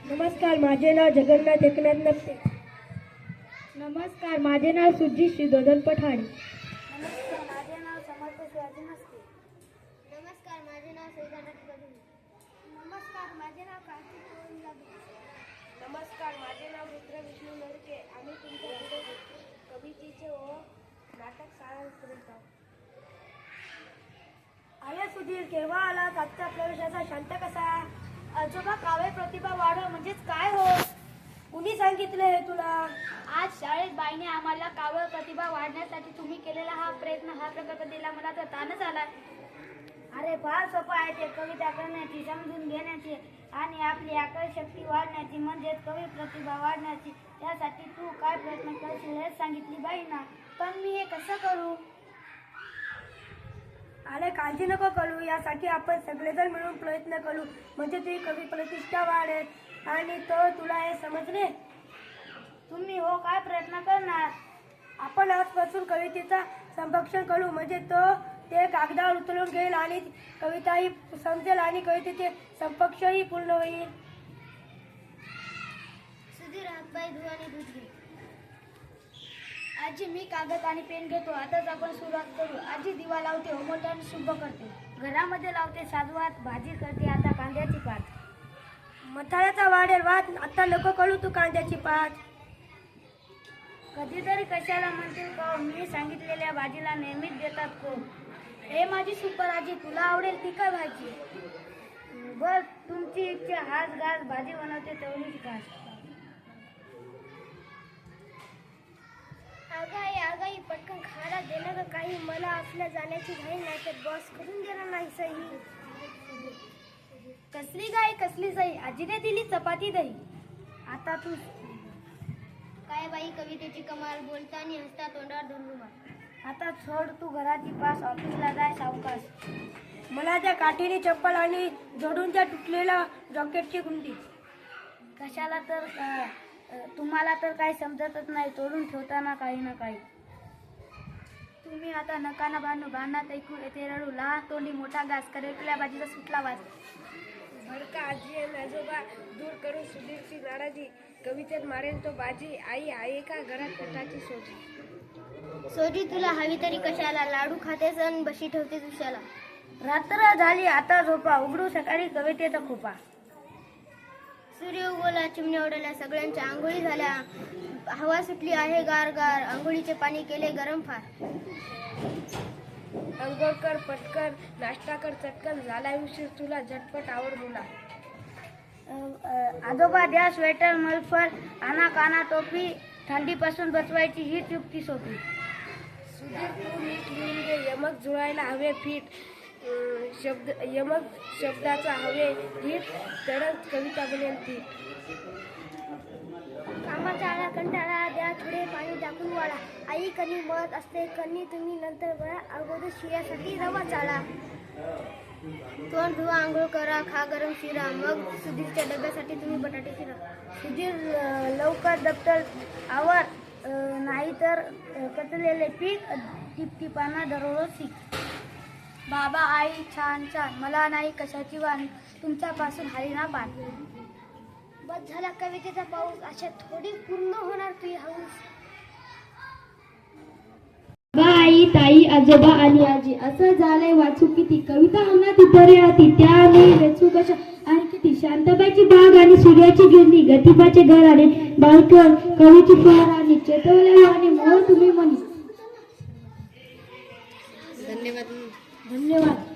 नमस्कार, माझे नाव जगन्नाथ एकनाथ नक्ते. नमस्कार, माझे नाव सुजित श्रीधोदन पठाडे. नमस्कार, माझे नाव समर्थ शिवाजी नसते. नमस्कार, माझे नाव सैदानाथ बदुले. नमस्कार, माझे नाव कार्तिक गोविंद जाधव. नमस्कार, माझे नाव रुद्र विष्णू नरके. आम्ही तुमच्या पुढे कवितेचे व नाटक सादर करीत आहोत. अरे सुधीर, केव्हा आला? आजच्या प्रवेशाचा शांत कसा? आजोबा, काव्य प्रतिभा वाढव म्हणजेच काय हो? कुणी सांगितले हे तुला? आज शाळेत बाईने आम्हाला काव्य प्रतिभा वाढण्यासाठी तुम्ही केलेला हा प्रयत्न, हा प्रकल्प दिला. मला तर ताणच आला. अरे फार सोपं आहे ते. कविता करण्याची, समजून घेण्याची आणि आपली आकर्षशक्ती वाढण्याची म्हणजेच कवी प्रतिभा वाढण्याची. त्यासाठी तू काय प्रयत्न करशील हेच सांगितली बाईंना. पण मी हे कसं करू? अरे काळजी नको करू, यासाठी आपण सगळेजण मिळून प्रयत्न करू. म्हणजे तुझी कवी प्रतिष्ठा वाढेल. आणि तो तुला हे समजले? तुम्ही हो काय प्रयत्न करणार? आपण आजपासून कवितेचा संरक्षण करू. म्हणजे तो ते कागदावर उतरून घेईल आणि कविताही समजेल आणि कवितेचे संपक्षही पूर्ण होईल. सुधीर, हातपाय धुवा आणि दूध घे. आजी, मी कागद आणि पेन घेतो. आताच आपण सुरुवात करू. आजी दिवा लावते, ओमोट्याने शुभ करते. घरामध्ये लावते साजवात, भाजी करते आता कांद्याची पात. मथाळ्याचा वाढेल वाद, आता नको कळू तू कांद्याची पात. कधीतरी कशाला म्हणतील का? मी सांगितलेल्या भाजीला नेहमीच देतात को. हे माझी सुपर आजी, तुला आवडेल ती काय भाजी? बर, तुमची इच्छा. हाच घास भाजी बनवते तेवढीच घास. आगाई पटकन खायला देणं का काही? मला आपल्या जाण्याची घाई नाही तर बॉस करून देणार नाही सही. कसली घाई कसली सही? आजीने दिली चपाती दही. आता तू काय बाई, कवितेची कमाल, बोलताना हसता तोंडावर धरून. आता सोड तू घराची पास, ऑफिसला जाय सावकाश. मला त्या काठीने चप्पल आणि जोडून त्या तुटलेल्या जॉकेटची गुंडी. कशाला तर तुम्हाला तर काही समजतच नाही. तोडून ठेवताना काही ना काही. तुम्ही आता नकाना बांधू, गाण्यात ऐकू येते रडू. लहान तोंडी मोठा घास, करेकल्या भाजीचा सुटला वास. भडका आजी आणि आजोबा दूर करून सुधीरची नाराजी. कवितेत मारेल तो बाजी. आई आहे का घरात पोटाची सोजी? सोजी तुला हवी तरी कशाला? लाडू खातेस अन बशी ठेवतेस उशाला. रात्र झाली आता झोपा, उघडू सकाळी कवितेचा खोपा. सूर्य उगवला, चिमण्या उडवल्या, सगळ्यांच्या आंघोळी झाल्या. हवा सुटली आहे गार गार, आंघोळीचे पाणी केले गरम फार. अंघोळ कर पटकन, नाश्ता कर चटकन, झाला उशीर तुला झटपट आवड मुला. आजोबा द्या स्वेटर मलफर, आणा काना टोपी, थंडीपासून बचवायची हीच युक्ती सोपी. सुधीर तू नीट लिहून घे, यमक जुळायला हवे फिट. यमक शब्दाचा हवे नीट, तरच कविता बनेल ती. कामाचा आळा कंटाळा, द्या थोडे पाणी टाकून वाळा. आई कणी मळत असते, कणी तुम्ही नंतर वळा. अगोदर शिऱ्यासाठी रवा चाळा. तोंड धुवा, आंघोळ करा, खा गरम शिरा. मग सुधीरच्या डब्यासाठी तुम्ही बटाटे चिरा. सुधीर लवकर दप्तर आवर, नाहीतर कचलेले पीक. टिपटिपांना दररोज शिक. बाबा आई छान छान, मला नाही कशाची वाण, तुमच्यापासून हरिना पान. बस झाला कवितेचा पाऊस, अशा थोडी पूर्ण होणार तुझी हौस. आई, ताई, आजोबा आणि आजी, असं झालंय वाचू किती. कविता अंगात उतरे हाती, त्या आणि वेचू कशा आणि किती. शांताबाईची बाग आणि सूर्याची गिरणी, गतिबाचे घर आणि बालकन, कवीची फुहार आणि चेतवले आणि मोर तुम्ही म्हणी. धन्यवाद. धन्यवाद.